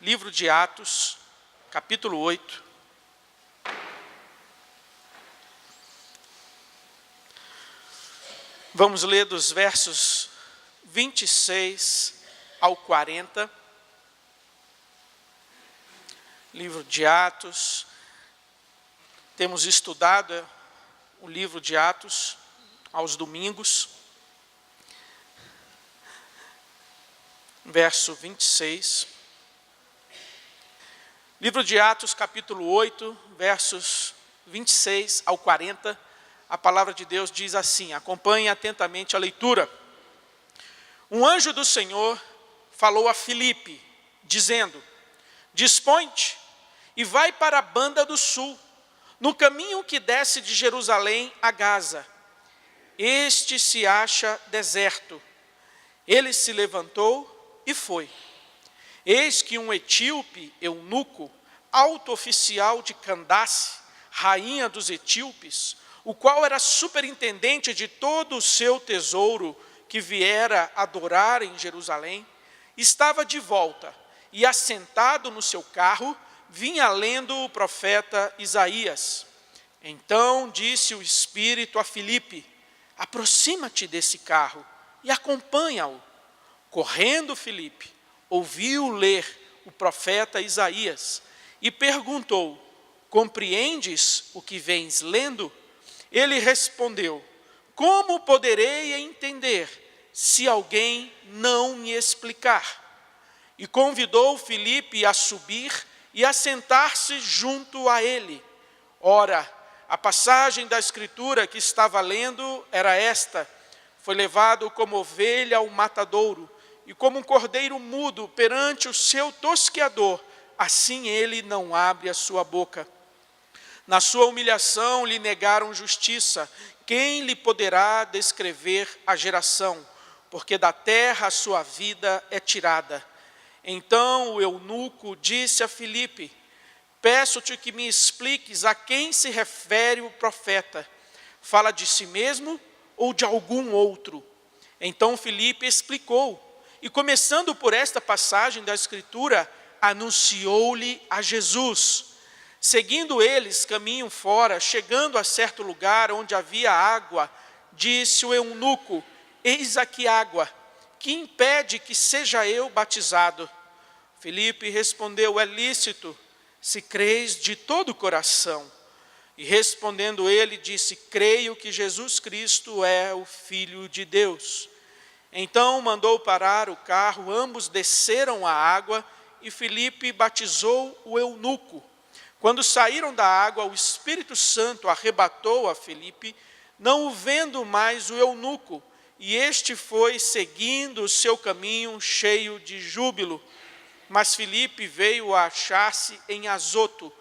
livro de Atos, capítulo 8. Vamos ler dos versos 26 ao 40. Livro de Atos. Temos estudado o livro de Atos aos domingos. Verso 26. Livro de Atos, capítulo 8, versos 26 ao 40. A palavra de Deus diz assim, acompanhe atentamente a leitura. Um anjo do Senhor falou a Filipe, dizendo, dispõe-te e vai para a banda do sul, no caminho que desce de Jerusalém a Gaza. Este se acha deserto. Ele se levantou e foi. Eis que um etíope, eunuco, alto oficial de Candace, rainha dos etíopes, o qual era superintendente de todo o seu tesouro que viera adorar em Jerusalém, estava de volta e, assentado no seu carro, vinha lendo o profeta Isaías. Então disse o Espírito a Filipe, aproxima-te desse carro e acompanha-o. Correndo Filipe, ouviu ler o profeta Isaías e perguntou, compreendes o que vens lendo? Ele respondeu, como poderei entender se alguém não me explicar? E convidou Filipe a subir e a sentar-se junto a ele. Ora, a passagem da escritura que estava lendo era esta, foi levado como ovelha ao matadouro, e como um cordeiro mudo perante o seu tosqueador, assim ele não abre a sua boca. Na sua humilhação lhe negaram justiça. Quem lhe poderá descrever a geração? Porque da terra a sua vida é tirada. Então o eunuco disse a Filipe, peço-te que me expliques a quem se refere o profeta. Fala de si mesmo ou de algum outro? Então Filipe explicou. E começando por esta passagem da Escritura, anunciou-lhe a Jesus. Seguindo eles, caminham fora, chegando a certo lugar onde havia água, disse o eunuco, eis aqui água, que impede que seja eu batizado? Filipe respondeu, é lícito, se creis de todo o coração. E respondendo ele, disse, creio que Jesus Cristo é o Filho de Deus. Então mandou parar o carro, ambos desceram à água, e Filipe batizou o eunuco. Quando saíram da água, o Espírito Santo arrebatou a Filipe, não o vendo mais o eunuco, e este foi seguindo o seu caminho cheio de júbilo. Mas Filipe veio a achar-se em Azoto,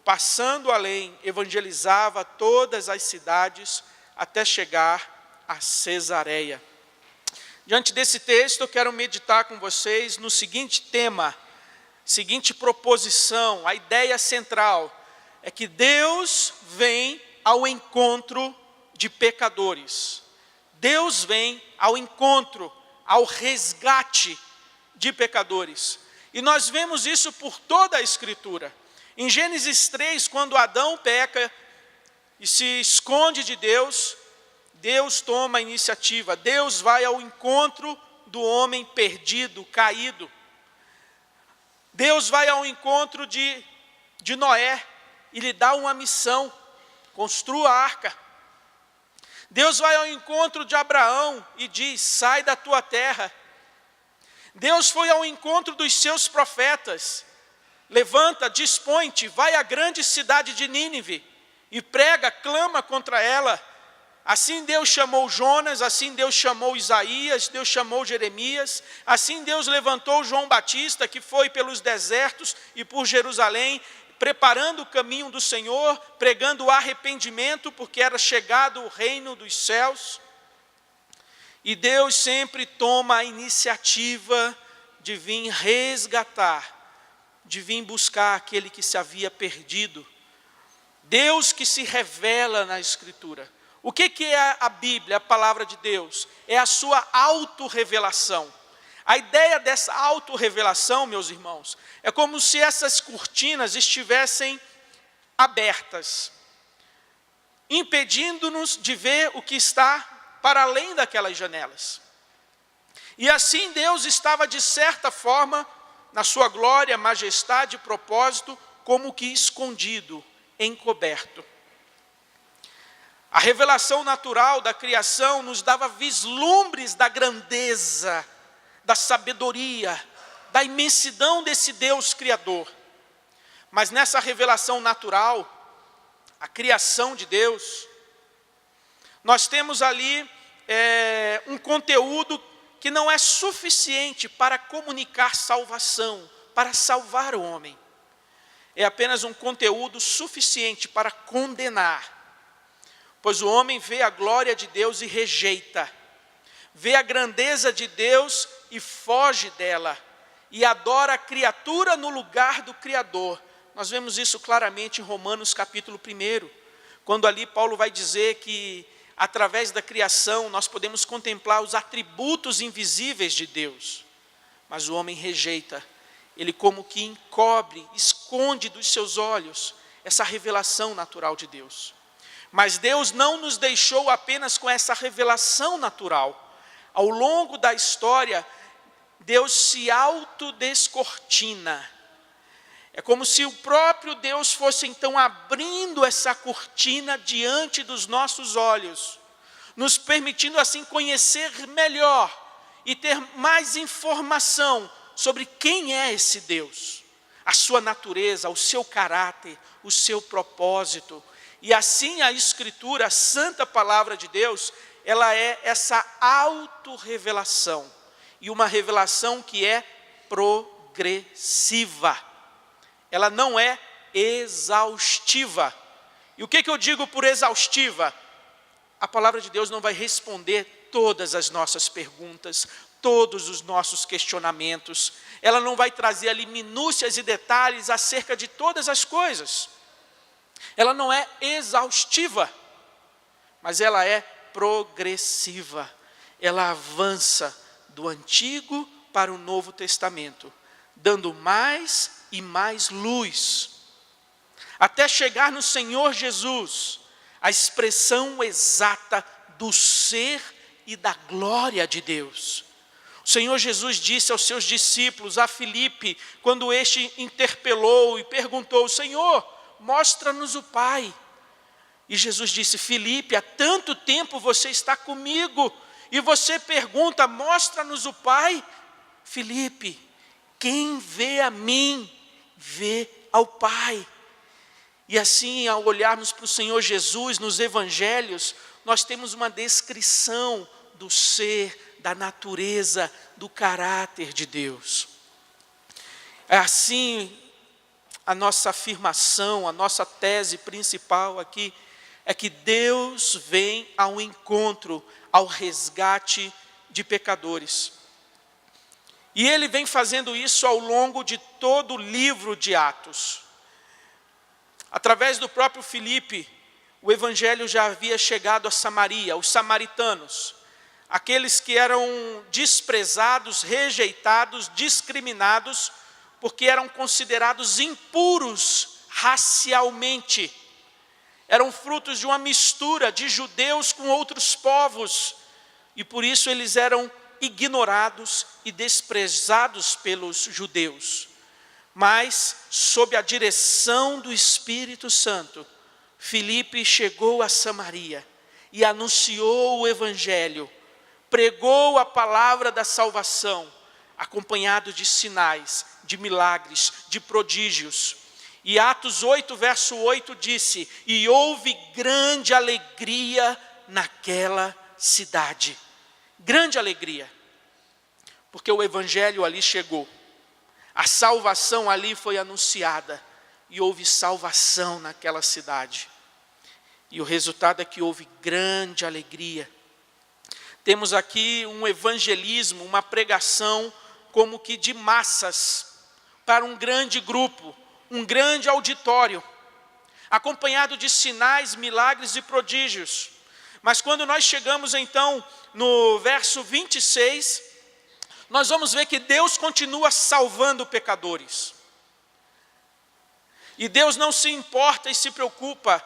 passando além, evangelizava todas as cidades, até chegar a Cesareia. Diante desse texto, eu quero meditar com vocês no seguinte tema, seguinte proposição, a ideia central é que Deus vem ao encontro de pecadores. Deus vem ao encontro, ao resgate de pecadores. E nós vemos isso por toda a Escritura. Em Gênesis 3, quando Adão peca e se esconde de Deus, Deus toma a iniciativa. Deus vai ao encontro do homem perdido, caído. Deus vai ao encontro de Noé e lhe dá uma missão, construa a arca. Deus vai ao encontro de Abraão e diz, sai da tua terra. Deus foi ao encontro dos seus profetas, levanta, dispõe-te, vai à grande cidade de Nínive e prega, clama contra ela. Assim Deus chamou Jonas, assim Deus chamou Isaías, Deus chamou Jeremias, assim Deus levantou João Batista, que foi pelos desertos e por Jerusalém, preparando o caminho do Senhor, pregando o arrependimento, porque era chegado o reino dos céus. E Deus sempre toma a iniciativa de vir resgatar, de vir buscar aquele que se havia perdido. Deus que se revela na Escritura. O que é a Bíblia, a palavra de Deus? É a sua autorrevelação. A ideia dessa autorrevelação, meus irmãos, é como se essas cortinas estivessem abertas, impedindo-nos de ver o que está para além daquelas janelas. E assim Deus estava, de certa forma, na sua glória, majestade e propósito, como que escondido, encoberto. A revelação natural da criação nos dava vislumbres da grandeza, da sabedoria, da imensidão desse Deus Criador. Mas nessa revelação natural, a criação de Deus, nós temos ali um conteúdo que não é suficiente para comunicar salvação, para salvar o homem. É apenas um conteúdo suficiente para condenar, pois o homem vê a glória de Deus e rejeita, vê a grandeza de Deus e foge dela, e adora a criatura no lugar do Criador. Nós vemos isso claramente em Romanos capítulo 1, quando ali Paulo vai dizer que através da criação nós podemos contemplar os atributos invisíveis de Deus, mas o homem rejeita, ele como que encobre, esconde dos seus olhos essa revelação natural de Deus. Mas Deus não nos deixou apenas com essa revelação natural. Ao longo da história, Deus se autodescortina. É como se o próprio Deus fosse então abrindo essa cortina diante dos nossos olhos, nos permitindo assim conhecer melhor e ter mais informação sobre quem é esse Deus, a sua natureza, o seu caráter, o seu propósito. E assim a Escritura, a santa palavra de Deus, ela é essa autorrevelação, e uma revelação que é progressiva. Ela não é exaustiva. E o que eu digo por exaustiva? A palavra de Deus não vai responder todas as nossas perguntas, todos os nossos questionamentos. Ela não vai trazer ali minúcias e detalhes acerca de todas as coisas. Ela não é exaustiva, mas ela é progressiva. Ela avança do Antigo para o Novo Testamento, dando mais e mais luz, até chegar no Senhor Jesus, a expressão exata do ser e da glória de Deus. O Senhor Jesus disse aos seus discípulos, a Filipe, quando este interpelou e perguntou: Senhor, mostra-nos o Pai. E Jesus disse: Filipe, há tanto tempo você está comigo, e você pergunta: mostra-nos o Pai? Filipe, quem vê a mim, vê ao Pai. E assim, ao olharmos para o Senhor Jesus nos evangelhos, nós temos uma descrição do ser, da natureza, do caráter de Deus. É assim, a nossa afirmação, a nossa tese principal aqui, é que Deus vem ao encontro, ao resgate de pecadores. E Ele vem fazendo isso ao longo de todo o livro de Atos. Através do próprio Filipe, o Evangelho já havia chegado a Samaria, os samaritanos, aqueles que eram desprezados, rejeitados, discriminados, porque eram considerados impuros racialmente. Eram frutos de uma mistura de judeus com outros povos, e por isso eles eram ignorados e desprezados pelos judeus. Mas, sob a direção do Espírito Santo, Filipe chegou a Samaria e anunciou o Evangelho, pregou a palavra da salvação, acompanhado de sinais, de milagres, de prodígios. E Atos 8, verso 8 disse: e houve grande alegria naquela cidade. Grande alegria, porque o Evangelho ali chegou, a salvação ali foi anunciada, e houve salvação naquela cidade. E o resultado é que houve grande alegria. Temos aqui um evangelismo, uma pregação como que de massas, para um grande grupo, um grande auditório, acompanhado de sinais, milagres e prodígios. Mas quando nós chegamos então no verso 26, nós vamos ver que Deus continua salvando pecadores. E Deus não se importa e se preocupa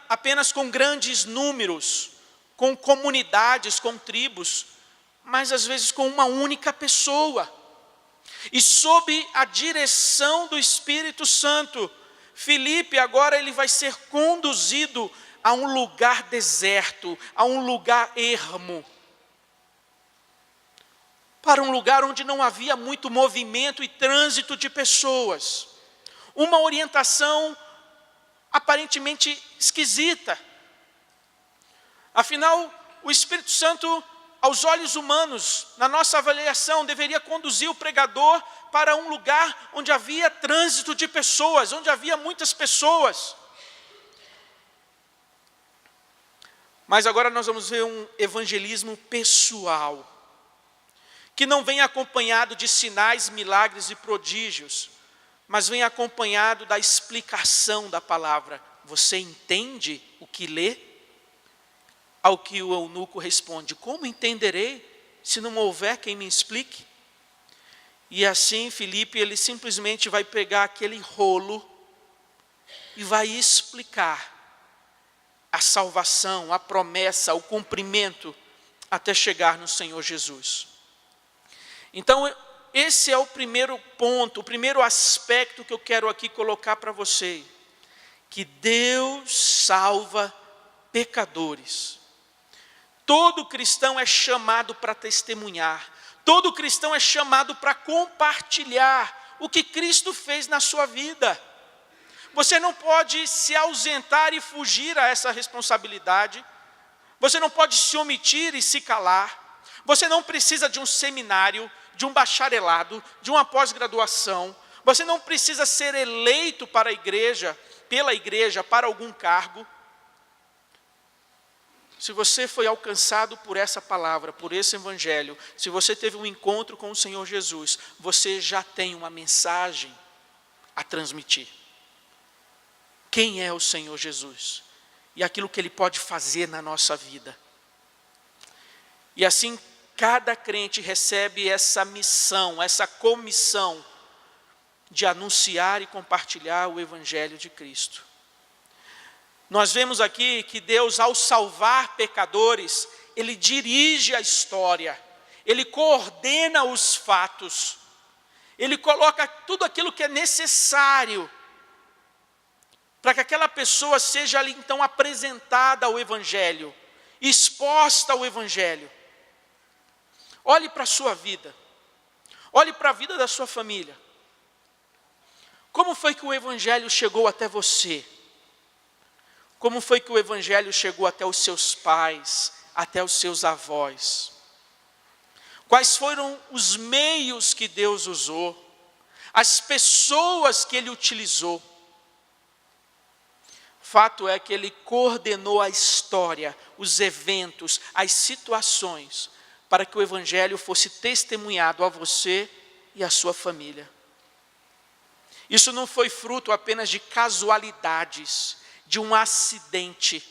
apenas com grandes números, com comunidades, com tribos, mas às vezes com uma única pessoa. E sob a direção do Espírito Santo, Filipe agora ele vai ser conduzido a um lugar deserto, a um lugar ermo, para um lugar onde não havia muito movimento e trânsito de pessoas. Uma orientação aparentemente esquisita. Afinal, o Espírito Santo, aos olhos humanos, na nossa avaliação, deveria conduzir o pregador para um lugar onde havia trânsito de pessoas, onde havia muitas pessoas. Mas agora nós vamos ver um evangelismo pessoal, que não vem acompanhado de sinais, milagres e prodígios, mas vem acompanhado da explicação da palavra. Você entende o que lê? Ao que o eunuco responde: como entenderei se não houver quem me explique? E assim Filipe, ele simplesmente vai pegar aquele rolo e vai explicar a salvação, a promessa, o cumprimento, até chegar no Senhor Jesus. Então, esse é o primeiro ponto, o primeiro aspecto que eu quero aqui colocar para você, que Deus salva pecadores. Todo cristão é chamado para testemunhar, todo cristão é chamado para compartilhar o que Cristo fez na sua vida. Você não pode se ausentar e fugir a essa responsabilidade, você não pode se omitir e se calar, você não precisa de um seminário, de um bacharelado, de uma pós-graduação, você não precisa ser eleito para a igreja, pela igreja, para algum cargo. Se você foi alcançado por essa palavra, por esse evangelho, se você teve um encontro com o Senhor Jesus, você já tem uma mensagem a transmitir. Quem é o Senhor Jesus? E aquilo que Ele pode fazer na nossa vida. E assim, cada crente recebe essa missão, essa comissão de anunciar e compartilhar o evangelho de Cristo. Nós vemos aqui que Deus, ao salvar pecadores, Ele dirige a história, Ele coordena os fatos, Ele coloca tudo aquilo que é necessário para que aquela pessoa seja ali então apresentada ao Evangelho, exposta ao Evangelho. Olhe para a sua vida, olhe para a vida da sua família. Como foi que o Evangelho chegou até você? Como foi que o Evangelho chegou até os seus pais, até os seus avós? Quais foram os meios que Deus usou? As pessoas que Ele utilizou? Fato é que Ele coordenou a história, os eventos, as situações, para que o Evangelho fosse testemunhado a você e à sua família. Isso não foi fruto apenas de casualidades, de um acidente,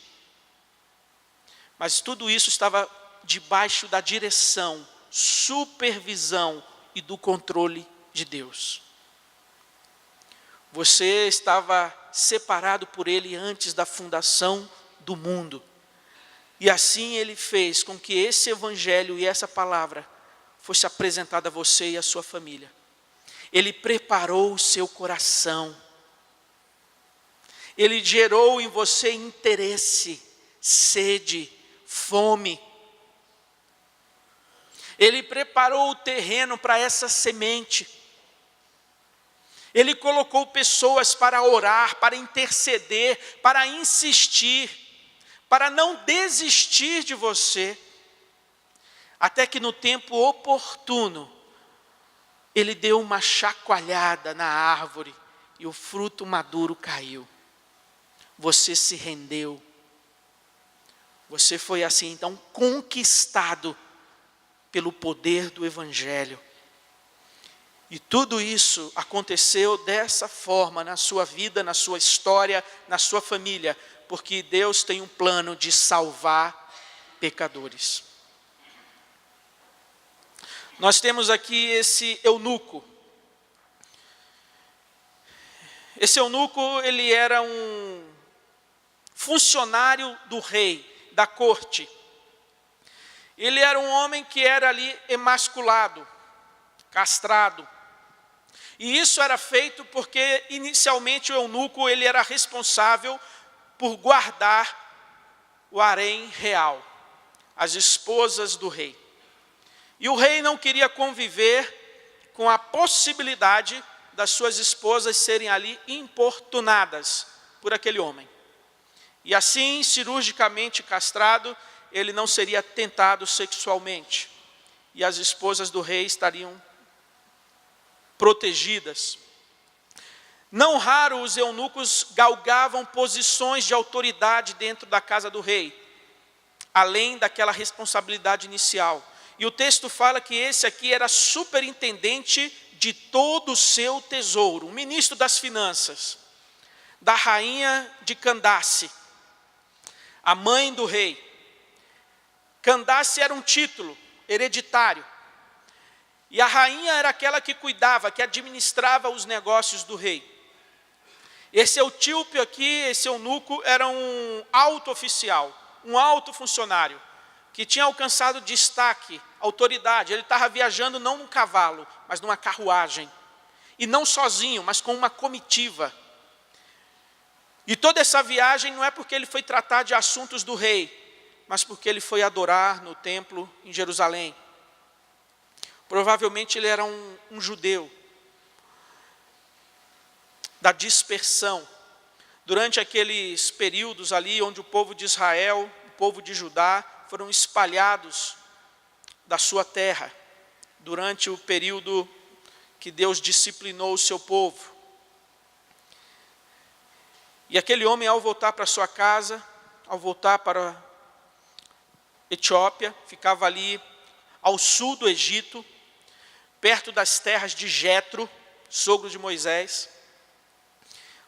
mas tudo isso estava debaixo da direção, supervisão e do controle de Deus. Você estava separado por Ele antes da fundação do mundo, e assim Ele fez com que esse evangelho e essa palavra fosse apresentada a você e a sua família. Ele preparou o seu coração, Ele gerou em você interesse, sede, fome. Ele preparou o terreno para essa semente. Ele colocou pessoas para orar, para interceder, para insistir, para não desistir de você. Até que no tempo oportuno, Ele deu uma chacoalhada na árvore e o fruto maduro caiu. Você se rendeu. Você foi assim então conquistado pelo poder do Evangelho. E tudo isso aconteceu dessa forma na sua vida, na sua história, na sua família, porque Deus tem um plano de salvar pecadores. Nós temos aqui esse eunuco. Esse eunuco, ele era um funcionário do rei, da corte. Ele era um homem que era ali emasculado, castrado. E isso era feito porque inicialmente o eunuco ele era responsável por guardar o harém real, as esposas do rei. E o rei não queria conviver com a possibilidade das suas esposas serem ali importunadas por aquele homem. E assim, cirurgicamente castrado, ele não seria tentado sexualmente. E as esposas do rei estariam protegidas. Não raro os eunucos galgavam posições de autoridade dentro da casa do rei, além daquela responsabilidade inicial. E o texto fala que esse aqui era superintendente de todo o seu tesouro, o ministro das finanças, da rainha de Candace, a mãe do rei. Candace era um título hereditário. E a rainha era aquela que cuidava, que administrava os negócios do rei. Esse etíope aqui, esse eunuco, era um alto oficial, um alto funcionário, que tinha alcançado destaque, autoridade. Ele estava viajando não num cavalo, mas numa carruagem. E não sozinho, mas com uma comitiva. E toda essa viagem não é porque ele foi tratar de assuntos do rei, mas porque ele foi adorar no templo em Jerusalém. Provavelmente ele era um judeu da dispersão. Durante aqueles períodos ali onde o povo de Israel, o povo de Judá, foram espalhados da sua terra. Durante o período que Deus disciplinou o seu povo. E aquele homem, ao voltar para sua casa, ao voltar para a Etiópia, ficava ali ao sul do Egito, perto das terras de Jetro, sogro de Moisés.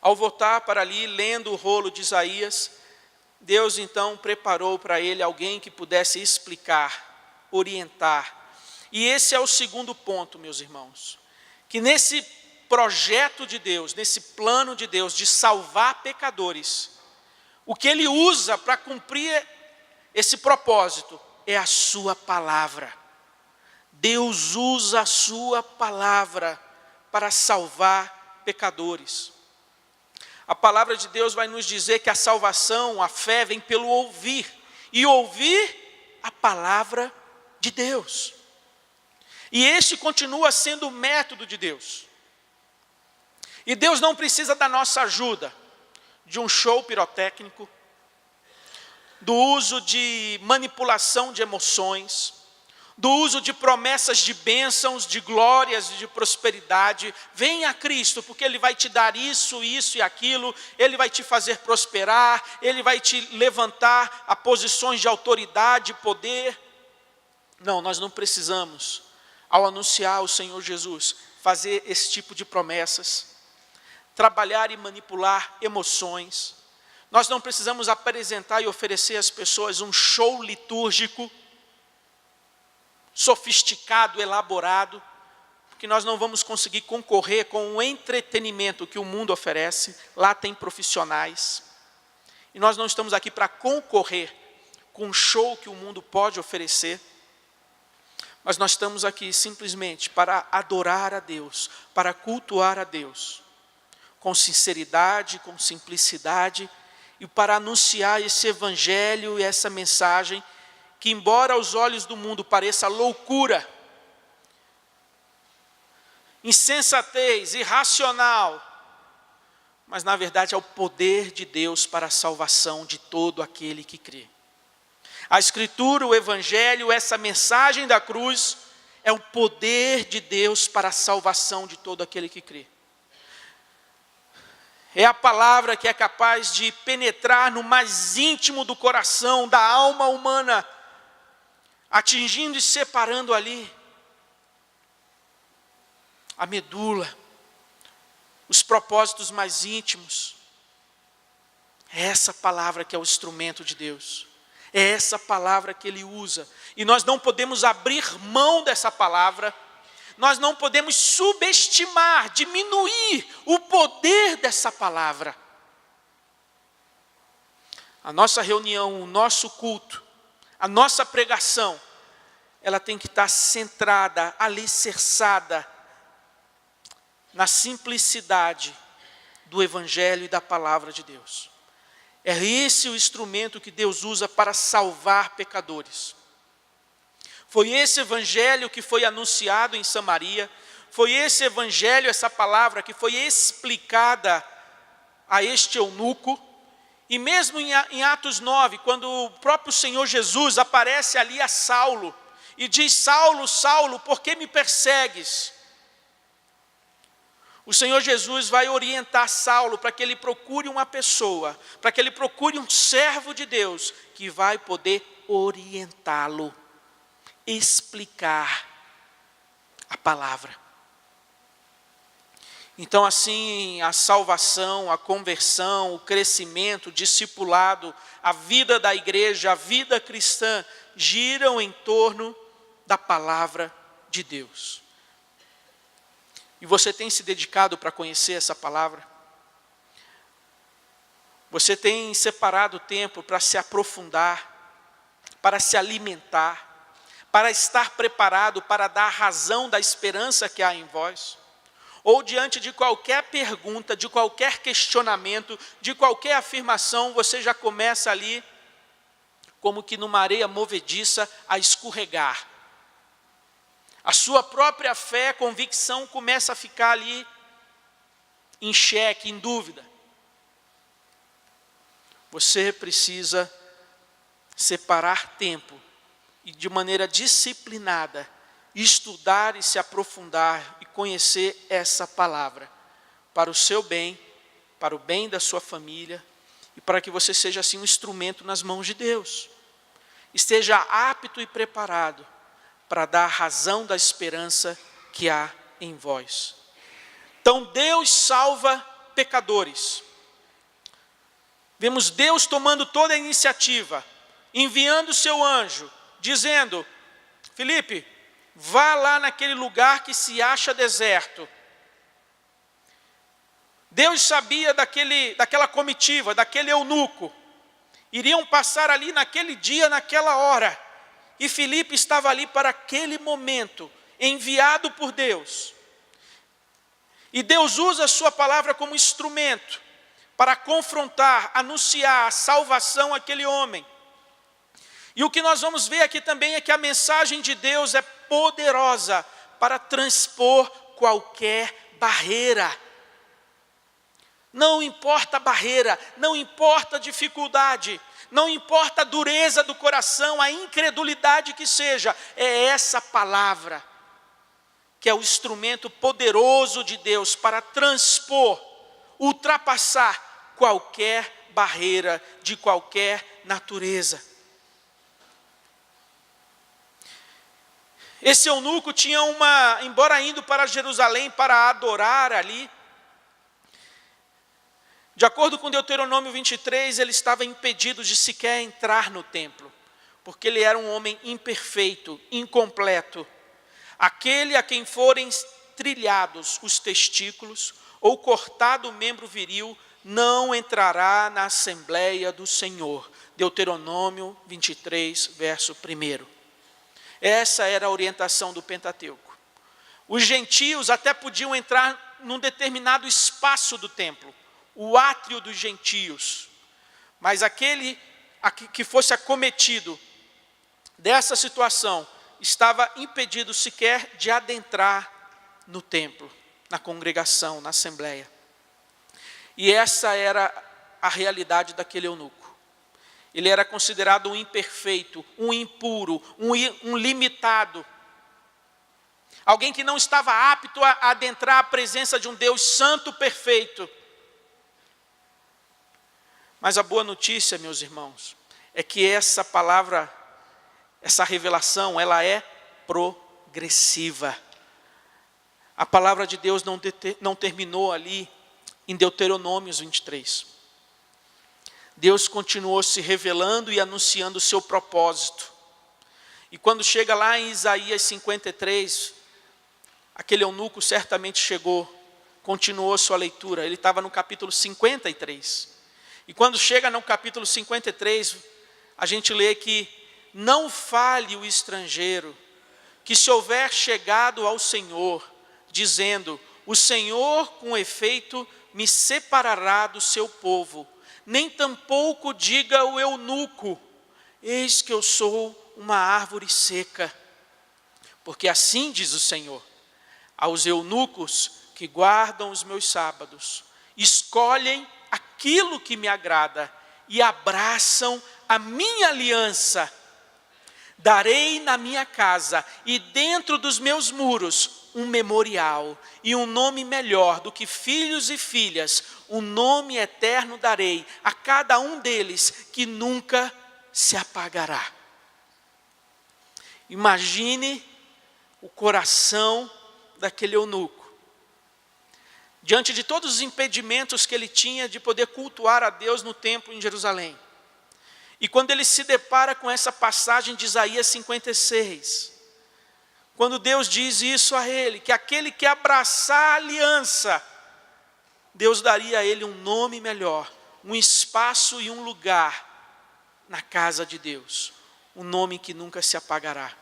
Ao voltar para ali, lendo o rolo de Isaías, Deus então preparou para ele alguém que pudesse explicar, orientar. E esse é o segundo ponto, meus irmãos, que nesse projeto de Deus, nesse plano de Deus de salvar pecadores, o que ele usa para cumprir esse propósito é a sua palavra. Deus usa a sua palavra para salvar pecadores. A palavra de Deus vai nos dizer que a salvação, a fé vem pelo ouvir. E ouvir a palavra de Deus. E este continua sendo o método de Deus. E Deus não precisa da nossa ajuda, de um show pirotécnico, do uso de manipulação de emoções, do uso de promessas de bênçãos, de glórias, de prosperidade. Venha a Cristo, porque Ele vai te dar isso, isso e aquilo, Ele vai te fazer prosperar, Ele vai te levantar a posições de autoridade, poder. Não, nós não precisamos, ao anunciar o Senhor Jesus, fazer esse tipo de promessas, trabalhar e manipular emoções. Nós não precisamos apresentar e oferecer às pessoas um show litúrgico, sofisticado, elaborado, porque nós não vamos conseguir concorrer com o entretenimento que o mundo oferece. Lá tem profissionais. E nós não estamos aqui para concorrer com o show que o mundo pode oferecer. Mas nós estamos aqui simplesmente para adorar a Deus, para cultuar a Deus, com sinceridade, com simplicidade, e para anunciar esse evangelho e essa mensagem, que embora aos olhos do mundo pareça loucura, insensatez, irracional, mas na verdade é o poder de Deus para a salvação de todo aquele que crê. A Escritura, o Evangelho, essa mensagem da cruz, é o poder de Deus para a salvação de todo aquele que crê. É a palavra que é capaz de penetrar no mais íntimo do coração, da alma humana, atingindo e separando ali a medula, os propósitos mais íntimos. É essa palavra que é o instrumento de Deus. É essa palavra que ele usa. E nós não podemos abrir mão dessa palavra. Nós não podemos subestimar, diminuir o poder dessa palavra. A nossa reunião, o nosso culto, a nossa pregação, ela tem que estar centrada, alicerçada na simplicidade do Evangelho e da palavra de Deus. É esse o instrumento que Deus usa para salvar pecadores. Foi esse Evangelho que foi anunciado em Samaria, foi esse Evangelho, essa palavra que foi explicada a este eunuco. E mesmo em Atos 9, quando o próprio Senhor Jesus aparece ali a Saulo, e diz: Saulo, Saulo, por que me persegues? O Senhor Jesus vai orientar Saulo para que ele procure uma pessoa, para que ele procure um servo de Deus, que vai poder orientá-lo, explicar a palavra. Então assim, a salvação, a conversão, o crescimento, o discipulado, a vida da igreja, a vida cristã, giram em torno da palavra de Deus. E você tem se dedicado para conhecer essa palavra? Você tem separado tempo para se aprofundar, para se alimentar, para estar preparado para dar razão da esperança que há em vós? Ou diante de qualquer pergunta, de qualquer questionamento, de qualquer afirmação, você já começa ali, como que numa areia movediça, a escorregar. A sua própria fé, convicção começa a ficar ali em xeque, em dúvida. Você precisa separar tempo e de maneira disciplinada estudar e se aprofundar e conhecer essa palavra para o seu bem, para o bem da sua família e para que você seja assim um instrumento nas mãos de Deus. Esteja apto e preparado para dar razão da esperança que há em vós. Então Deus salva pecadores. Vemos Deus tomando toda a iniciativa, enviando o seu anjo, dizendo: Filipe, vá lá naquele lugar que se acha deserto. Deus sabia daquela comitiva, daquele eunuco. Iriam passar ali naquele dia, naquela hora. E Filipe estava ali para aquele momento, enviado por Deus. E Deus usa a sua palavra como instrumento para confrontar, anunciar a salvação àquele homem. E o que nós vamos ver aqui também é que a mensagem de Deus é poderosa para transpor qualquer barreira. Não importa a barreira, não importa a dificuldade, não importa a dureza do coração, a incredulidade que seja, é essa palavra que é o instrumento poderoso de Deus para transpor, ultrapassar qualquer barreira de qualquer natureza. Esse eunuco tinha embora indo para Jerusalém para adorar ali, de acordo com Deuteronômio 23, ele estava impedido de sequer entrar no templo, porque ele era um homem imperfeito, incompleto. Aquele a quem forem trilhados os testículos ou cortado o membro viril, não entrará na Assembleia do Senhor. Deuteronômio 23, verso 1. Essa era a orientação do Pentateuco. Os gentios até podiam entrar num determinado espaço do templo, o átrio dos gentios, mas aquele que fosse acometido dessa situação estava impedido sequer de adentrar no templo, na congregação, na assembleia. E essa era a realidade daquele eunuco. Ele era considerado um imperfeito, um impuro, um limitado. Alguém que não estava apto a adentrar a presença de um Deus santo, perfeito. Mas a boa notícia, meus irmãos, é que essa palavra, essa revelação, ela é progressiva. A palavra de Deus não terminou ali em Deuteronômio 23. Deus continuou se revelando e anunciando o seu propósito. E quando chega lá em Isaías 53, aquele eunuco certamente continuou sua leitura. Ele estava no capítulo 53. E quando chega no capítulo 53, a gente lê que não fale o estrangeiro, que se houver chegado ao Senhor, dizendo, o Senhor com efeito me separará do seu povo, nem tampouco diga o eunuco, eis que eu sou uma árvore seca. Porque assim diz o Senhor, aos eunucos que guardam os meus sábados, escolhem aquilo que me agrada e abraçam a minha aliança, darei na minha casa e dentro dos meus muros um memorial e um nome melhor do que filhos e filhas, um nome eterno darei a cada um deles que nunca se apagará. Imagine o coração daquele eunuco, diante de todos os impedimentos que ele tinha de poder cultuar a Deus no templo em Jerusalém. E quando ele se depara com essa passagem de Isaías 56, quando Deus diz isso a ele, que aquele que abraçar a aliança, Deus daria a ele um nome melhor, um espaço e um lugar na casa de Deus, um nome que nunca se apagará,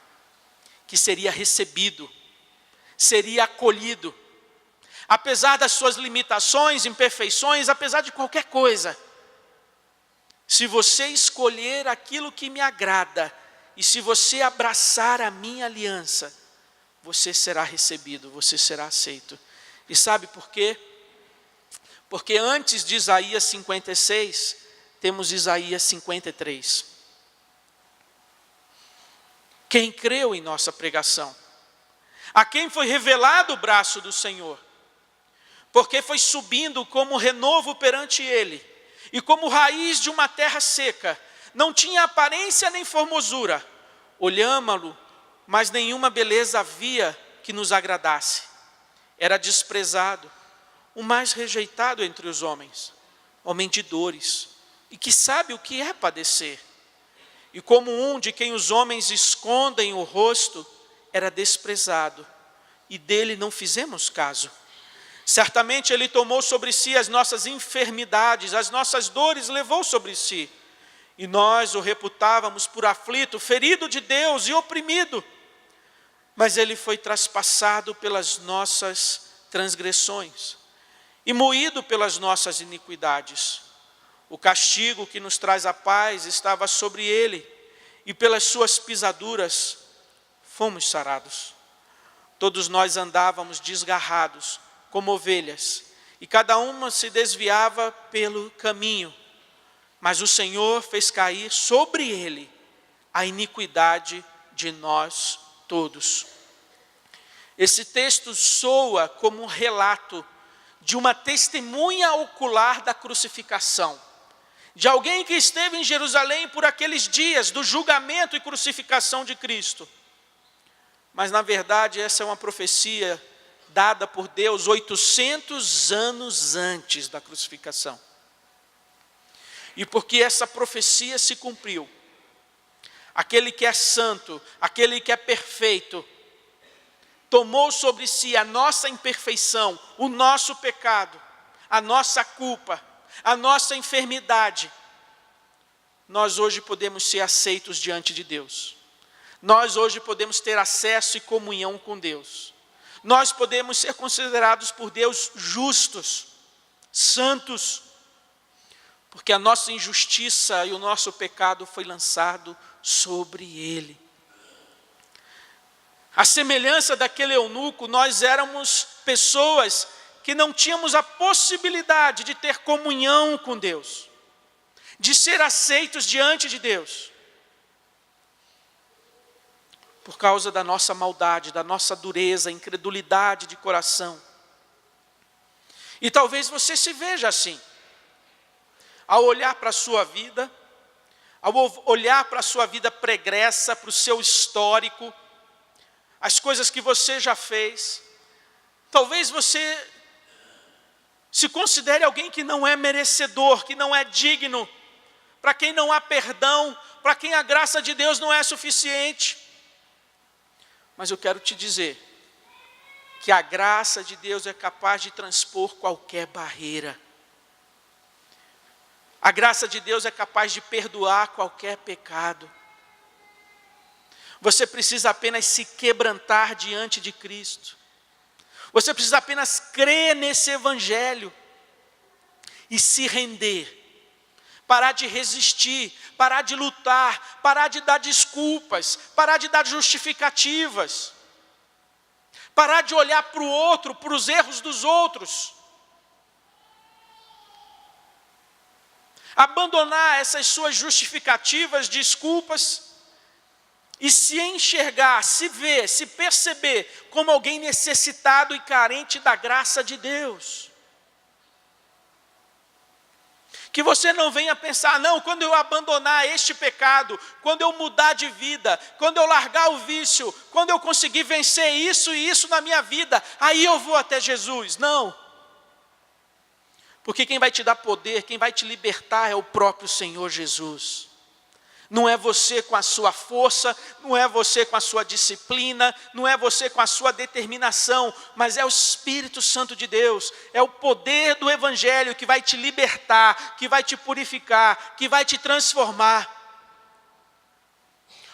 que seria recebido, seria acolhido, apesar das suas limitações, imperfeições, apesar de qualquer coisa. Se você escolher aquilo que me agrada, e se você abraçar a minha aliança, você será recebido, você será aceito. E sabe por quê? Porque antes de Isaías 56, temos Isaías 53. Quem creu em nossa pregação? A quem foi revelado o braço do Senhor? Porque foi subindo como renovo perante ele, e como raiz de uma terra seca, não tinha aparência nem formosura. Olhámo-lo, mas nenhuma beleza havia que nos agradasse. Era desprezado, o mais rejeitado entre os homens, homem de dores, e que sabe o que é padecer. E como um de quem os homens escondem o rosto, era desprezado, e dele não fizemos caso. Certamente ele tomou sobre si as nossas enfermidades, as nossas dores levou sobre si. E nós o reputávamos por aflito, ferido de Deus e oprimido. Mas ele foi traspassado pelas nossas transgressões e moído pelas nossas iniquidades. O castigo que nos traz a paz estava sobre ele, e pelas suas pisaduras fomos sarados. Todos nós andávamos desgarrados, como ovelhas, e cada uma se desviava pelo caminho. Mas o Senhor fez cair sobre ele a iniquidade de nós todos. Esse texto soa como um relato de uma testemunha ocular da crucificação, de alguém que esteve em Jerusalém por aqueles dias do julgamento e crucificação de Cristo. Mas na verdade essa é uma profecia dada por Deus 800 anos antes da crucificação. E porque essa profecia se cumpriu, aquele que é santo, aquele que é perfeito, tomou sobre si a nossa imperfeição, o nosso pecado, a nossa culpa, a nossa enfermidade. Nós hoje podemos ser aceitos diante de Deus. Nós hoje podemos ter acesso e comunhão com Deus. Nós podemos ser considerados por Deus justos, santos, porque a nossa injustiça e o nosso pecado foi lançado sobre ele. A semelhança daquele eunuco, nós éramos pessoas que não tínhamos a possibilidade de ter comunhão com Deus, de ser aceitos diante de Deus, por causa da nossa maldade, da nossa dureza, incredulidade de coração. E talvez você se veja assim, ao olhar para a sua vida, ao olhar para a sua vida pregressa, para o seu histórico, as coisas que você já fez, talvez você se considere alguém que não é merecedor, que não é digno para quem não há perdão, para quem a graça de Deus não é suficiente. Mas eu quero te dizer que a graça de Deus é capaz de transpor qualquer barreira. A graça de Deus é capaz de perdoar qualquer pecado. Você precisa apenas se quebrantar diante de Cristo. Você precisa apenas crer nesse evangelho e se render. Parar de resistir, parar de lutar, parar de dar desculpas, parar de dar justificativas. Parar de olhar para o outro, para os erros dos outros. Abandonar essas suas justificativas, desculpas, e se enxergar, se ver, se perceber como alguém necessitado e carente da graça de Deus. Que você não venha pensar, não, quando eu abandonar este pecado, quando eu mudar de vida, quando eu largar o vício, quando eu conseguir vencer isso e isso na minha vida, aí eu vou até Jesus. Não. Porque quem vai te dar poder, quem vai te libertar é o próprio Senhor Jesus. Não é você com a sua força, não é você com a sua disciplina, não é você com a sua determinação, mas é o Espírito Santo de Deus, é o poder do Evangelho que vai te libertar, que vai te purificar, que vai te transformar.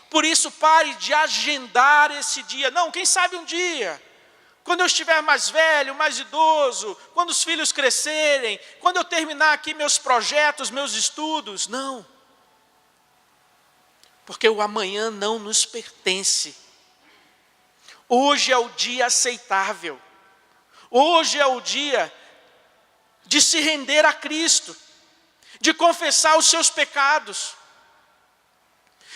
Por isso pare de agendar esse dia. Não, quem sabe um dia, quando eu estiver mais velho, mais idoso, quando os filhos crescerem, quando eu terminar aqui meus projetos, meus estudos. Não. Porque o amanhã não nos pertence. Hoje é o dia aceitável. Hoje é o dia de se render a Cristo, de confessar os seus pecados,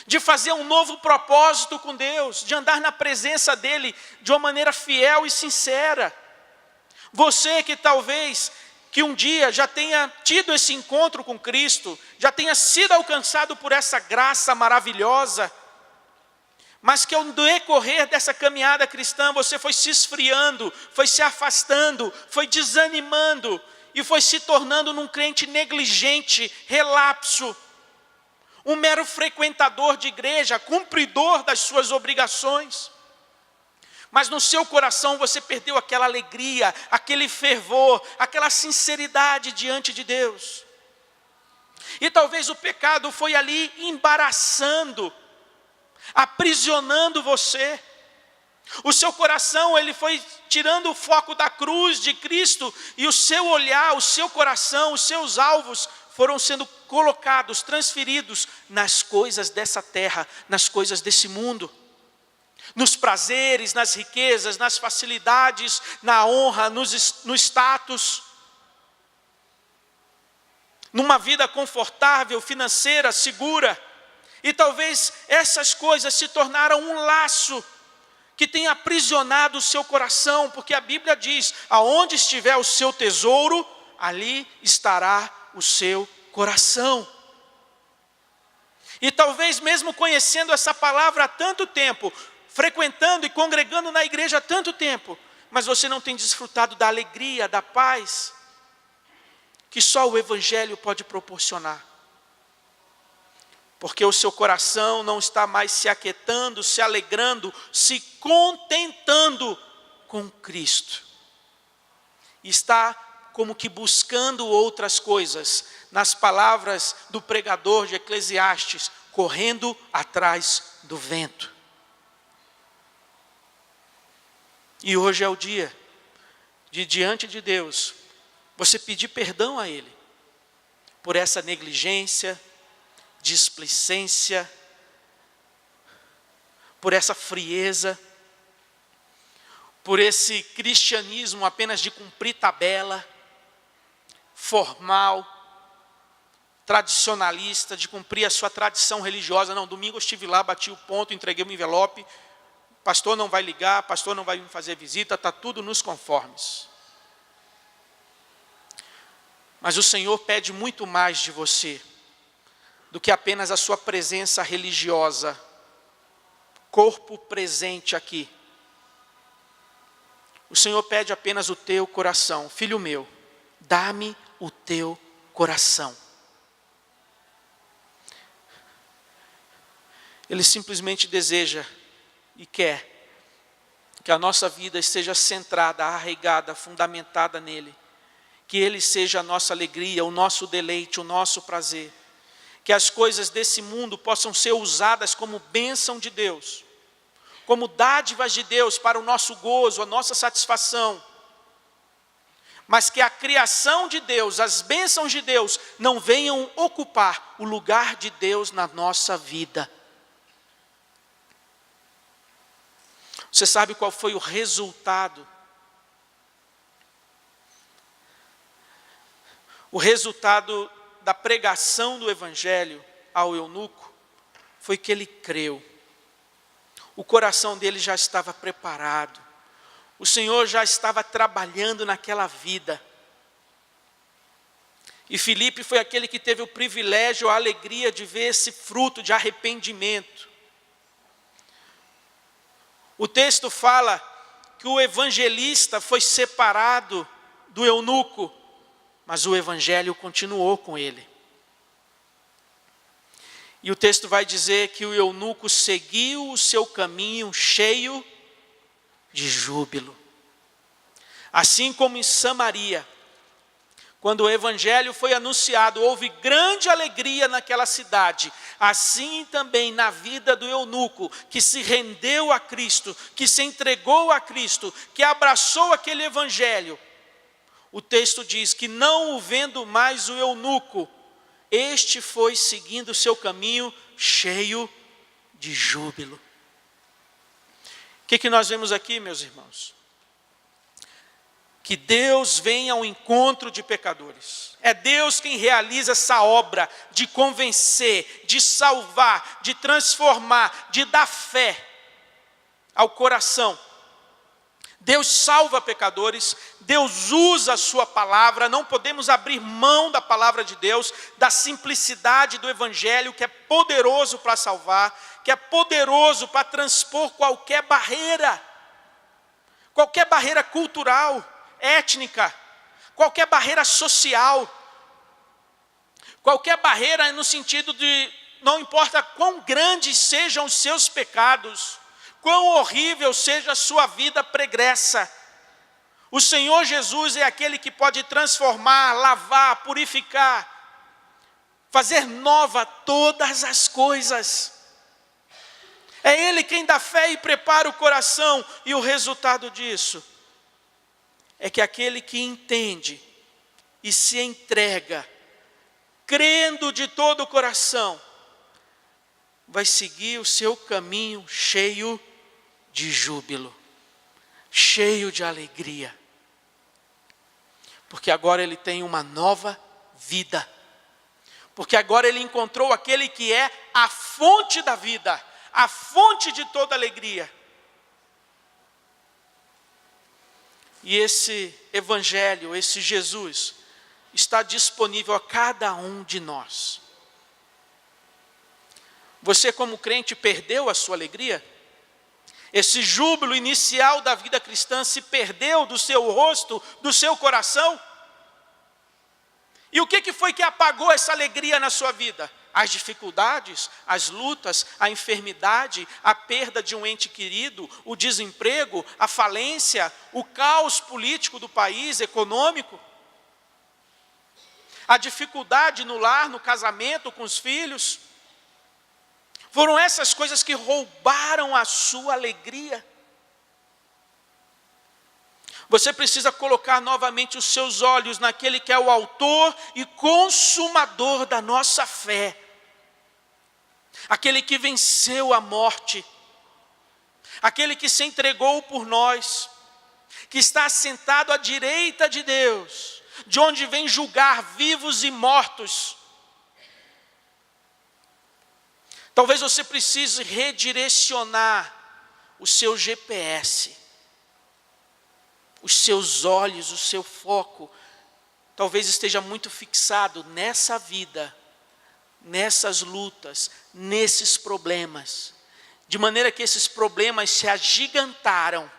de fazer um novo propósito com Deus, de andar na presença dEle de uma maneira fiel e sincera. Você que talvez que um dia já tenha tido esse encontro com Cristo, já tenha sido alcançado por essa graça maravilhosa, mas que ao decorrer dessa caminhada cristã você foi se esfriando, foi se afastando, foi desanimando e foi se tornando num crente negligente, relapso, um mero frequentador de igreja, cumpridor das suas obrigações. Mas no seu coração você perdeu aquela alegria, aquele fervor, aquela sinceridade diante de Deus. E talvez o pecado foi ali embaraçando, aprisionando você. O seu coração, ele foi tirando o foco da cruz de Cristo, e o seu olhar, o seu coração, os seus alvos foram sendo colocados, transferidos nas coisas dessa terra, nas coisas desse mundo. Nos prazeres, nas riquezas, nas facilidades, na honra, no status. Numa vida confortável, financeira, segura. E talvez essas coisas se tornaram um laço que tem aprisionado o seu coração, porque a Bíblia diz, aonde estiver o seu tesouro, ali estará o seu coração. E talvez mesmo conhecendo essa palavra há tanto tempo, frequentando e congregando na igreja há tanto tempo, mas você não tem desfrutado da alegria, da paz, que só o Evangelho pode proporcionar. Porque o seu coração não está mais se aquietando, se alegrando, se contentando com Cristo. Está como que buscando outras coisas, nas palavras do pregador de Eclesiastes, correndo atrás do vento. E hoje é o dia de, diante de Deus, você pedir perdão a Ele por essa negligência, displicência, por essa frieza, por esse cristianismo apenas de cumprir tabela, formal, tradicionalista, de cumprir a sua tradição religiosa. Não, domingo eu estive lá, bati o ponto, entreguei o envelope, pastor não vai ligar, pastor não vai me fazer visita, está tudo nos conformes. Mas o Senhor pede muito mais de você do que apenas a sua presença religiosa, corpo presente aqui. O Senhor pede apenas o teu coração. Filho meu, dá-me o teu coração. Ele simplesmente deseja e quer que a nossa vida esteja centrada, arraigada, fundamentada nele. Que ele seja a nossa alegria, o nosso deleite, o nosso prazer. Que as coisas desse mundo possam ser usadas como bênção de Deus, como dádivas de Deus para o nosso gozo, a nossa satisfação. Mas que a criação de Deus, as bênçãos de Deus, não venham ocupar o lugar de Deus na nossa vida. Você sabe qual foi o resultado? O resultado da pregação do Evangelho ao eunuco foi que ele creu. O coração dele já estava preparado. O Senhor já estava trabalhando naquela vida. E Filipe foi aquele que teve o privilégio, a alegria de ver esse fruto de arrependimento. O texto fala que o evangelista foi separado do eunuco, mas o evangelho continuou com ele. E o texto vai dizer que o eunuco seguiu o seu caminho cheio de júbilo. Assim como em Samaria, quando o evangelho foi anunciado, houve grande alegria naquela cidade. Assim também na vida do eunuco, que se rendeu a Cristo, que se entregou a Cristo, que abraçou aquele evangelho. O texto diz que não o vendo mais o eunuco, este foi seguindo o seu caminho cheio de júbilo. O que nós vemos aqui, meus irmãos? Que Deus vem ao encontro de pecadores. É Deus quem realiza essa obra de convencer, de salvar, de transformar, de dar fé ao coração. Deus salva pecadores, Deus usa a sua palavra, não podemos abrir mão da palavra de Deus, da simplicidade do evangelho que é poderoso para salvar, que é poderoso para transpor qualquer barreira cultural, étnica, qualquer barreira social, qualquer barreira no sentido de não importa quão grandes sejam os seus pecados, quão horrível seja a sua vida pregressa, o Senhor Jesus é aquele que pode transformar, lavar, purificar, fazer nova todas as coisas. É Ele quem dá fé e prepara o coração, e o resultado disso é que aquele que entende e se entrega, crendo de todo o coração, vai seguir o seu caminho cheio de júbilo, cheio de alegria, porque agora ele tem uma nova vida, porque agora ele encontrou aquele que é a fonte da vida, a fonte de toda alegria. E esse evangelho, esse Jesus, está disponível a cada um de nós. Você, como crente, perdeu a sua alegria? Esse júbilo inicial da vida cristã se perdeu do seu rosto, do seu coração? E o que foi que apagou essa alegria na sua vida? As dificuldades, as lutas, a enfermidade, a perda de um ente querido, o desemprego, a falência, o caos político do país, econômico, a dificuldade no lar, no casamento, com os filhos. Foram essas coisas que roubaram a sua alegria. Você precisa colocar novamente os seus olhos naquele que é o autor e consumador da nossa fé. Aquele que venceu a morte. Aquele que se entregou por nós. Que está assentado à direita de Deus, de onde vem julgar vivos e mortos. Talvez você precise redirecionar o seu GPS, os seus olhos, o seu foco. Talvez esteja muito fixado nessa vida, nessas lutas, nesses problemas, de maneira que esses problemas se agigantaram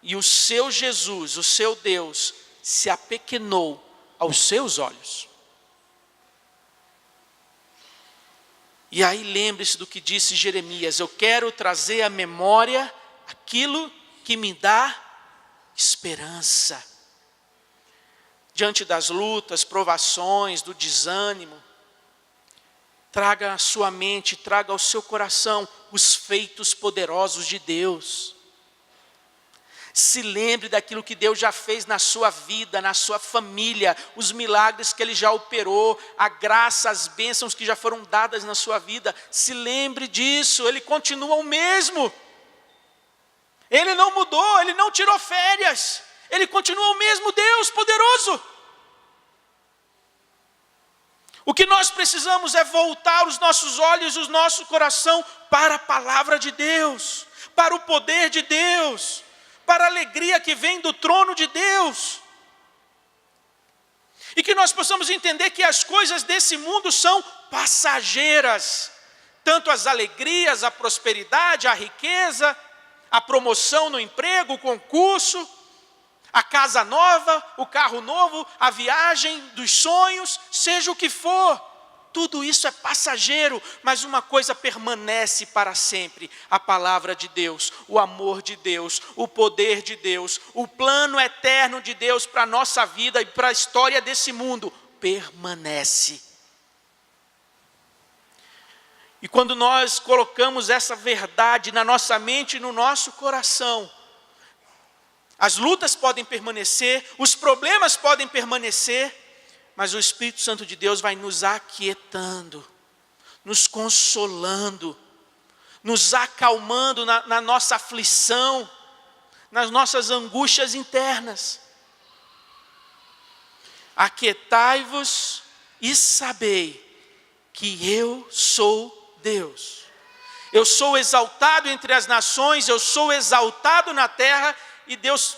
e o seu Jesus, o seu Deus, se apequenou aos seus olhos. E aí lembre-se do que disse Jeremias: eu quero trazer à memória aquilo que me dá esperança. Diante das lutas, provações, do desânimo, traga à sua mente, traga ao seu coração os feitos poderosos de Deus. Se lembre daquilo que Deus já fez na sua vida, na sua família, os milagres que Ele já operou, a graça, as bênçãos que já foram dadas na sua vida. Se lembre disso, Ele continua o mesmo. Ele não mudou, Ele não tirou férias. Ele continua o mesmo Deus poderoso. O que nós precisamos é voltar os nossos olhos e o nosso coração para a palavra de Deus, para o poder de Deus, para a alegria que vem do trono de Deus. E que nós possamos entender que as coisas desse mundo são passageiras. Tanto as alegrias, a prosperidade, a riqueza, a promoção no emprego, o concurso, a casa nova, o carro novo, a viagem dos sonhos, seja o que for, tudo isso é passageiro, mas uma coisa permanece para sempre: a palavra de Deus, o amor de Deus, o poder de Deus, o plano eterno de Deus para a nossa vida e para a história desse mundo, permanece. E quando nós colocamos essa verdade na nossa mente e no nosso coração, as lutas podem permanecer, os problemas podem permanecer, mas o Espírito Santo de Deus vai nos aquietando, nos consolando, nos acalmando na nossa aflição, nas nossas angústias internas. Aquietai-vos e sabei que eu sou Deus. Eu sou exaltado entre as nações, eu sou exaltado na terra, e Deus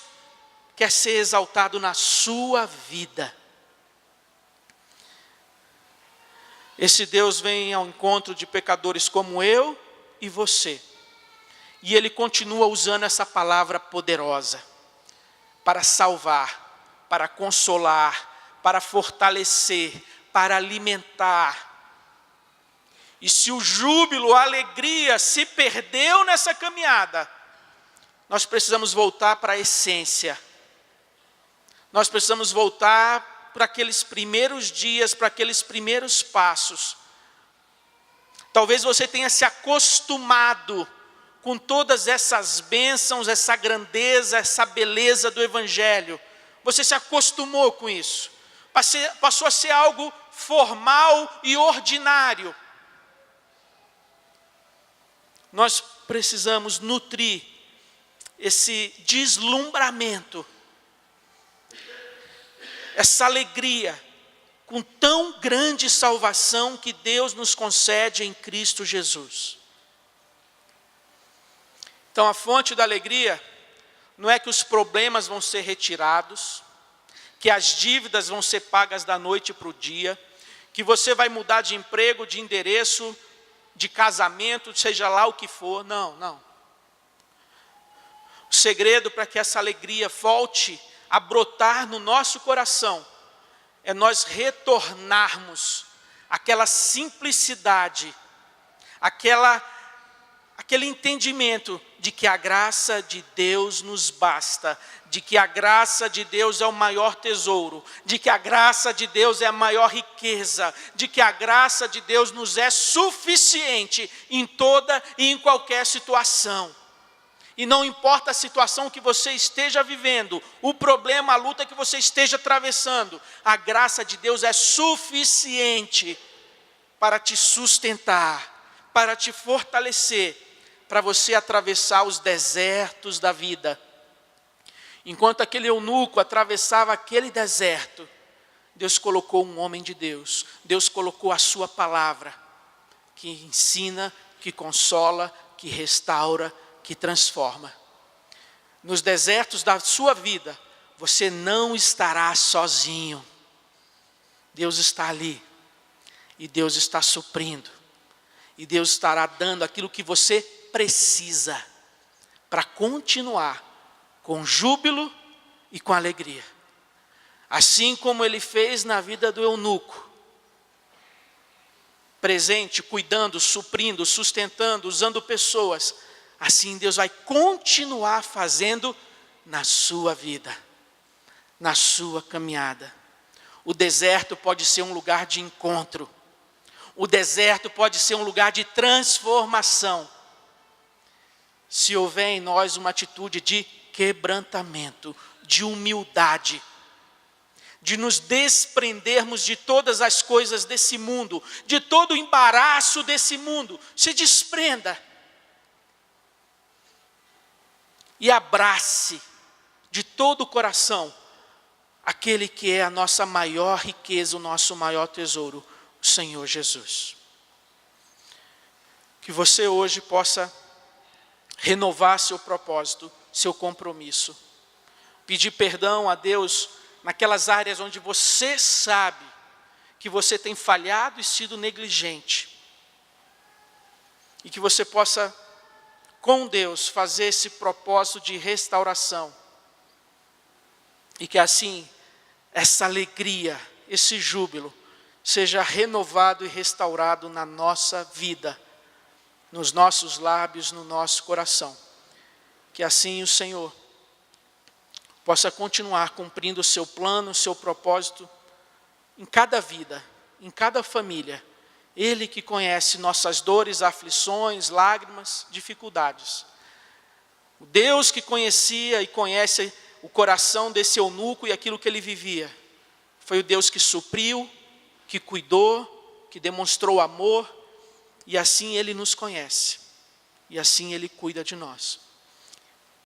quer ser exaltado na sua vida. Esse Deus vem ao encontro de pecadores como eu e você. E Ele continua usando essa palavra poderosa para salvar, para consolar, para fortalecer, para alimentar. E se o júbilo, a alegria se perdeu nessa caminhada, nós precisamos voltar para a essência. Nós precisamos voltar para aqueles primeiros dias, para aqueles primeiros passos. Talvez você tenha se acostumado com todas essas bênçãos, essa grandeza, essa beleza do Evangelho. Você se acostumou com isso. Passou a ser algo formal e ordinário. Nós precisamos nutrir esse deslumbramento, essa alegria, com tão grande salvação que Deus nos concede em Cristo Jesus. Então a fonte da alegria não é que os problemas vão ser retirados, que as dívidas vão ser pagas da noite para o dia, que você vai mudar de emprego, de endereço, de casamento, seja lá o que for. Não. O segredo para que essa alegria volte a brotar no nosso coração é nós retornarmos àquela simplicidade, aquele entendimento de que a graça de Deus nos basta, de que a graça de Deus é o maior tesouro, de que a graça de Deus é a maior riqueza, de que a graça de Deus nos é suficiente em toda e em qualquer situação. E não importa a situação que você esteja vivendo, o problema, a luta que você esteja atravessando, a graça de Deus é suficiente para te sustentar, para te fortalecer, para você atravessar os desertos da vida. Enquanto aquele eunuco atravessava aquele deserto, Deus colocou um homem de Deus, Deus colocou a sua palavra, que ensina, que consola, que restaura, que transforma. Nos desertos da sua vida, você não estará sozinho. Deus está ali, e Deus está suprindo, e Deus estará dando aquilo que você precisa para continuar com júbilo e com alegria. Assim como Ele fez na vida do eunuco. presente, cuidando, suprindo, sustentando, usando pessoas, assim Deus vai continuar fazendo na sua vida, na sua caminhada. O deserto pode ser um lugar de encontro. O deserto pode ser um lugar de transformação. Se houver em nós uma atitude de quebrantamento, de humildade, de nos desprendermos de todas as coisas desse mundo, de todo o embaraço desse mundo. Se desprenda e abrace de todo o coração aquele que é a nossa maior riqueza, o nosso maior tesouro, o Senhor Jesus. Que você hoje possa renovar seu propósito, seu compromisso. Pedir perdão a Deus naquelas áreas onde você sabe que você tem falhado e sido negligente. E que você possa, com Deus, fazer esse propósito de restauração. E que assim, essa alegria, esse júbilo, seja renovado e restaurado na nossa vida, nos nossos lábios, no nosso coração. Que assim o Senhor possa continuar cumprindo o seu plano, o seu propósito, em cada vida, em cada família. Ele que conhece nossas dores, aflições, lágrimas, dificuldades. O Deus que conhecia e conhece o coração desse eunuco e aquilo que ele vivia. Foi o Deus que supriu, que cuidou, que demonstrou amor, e assim Ele nos conhece, e assim Ele cuida de nós.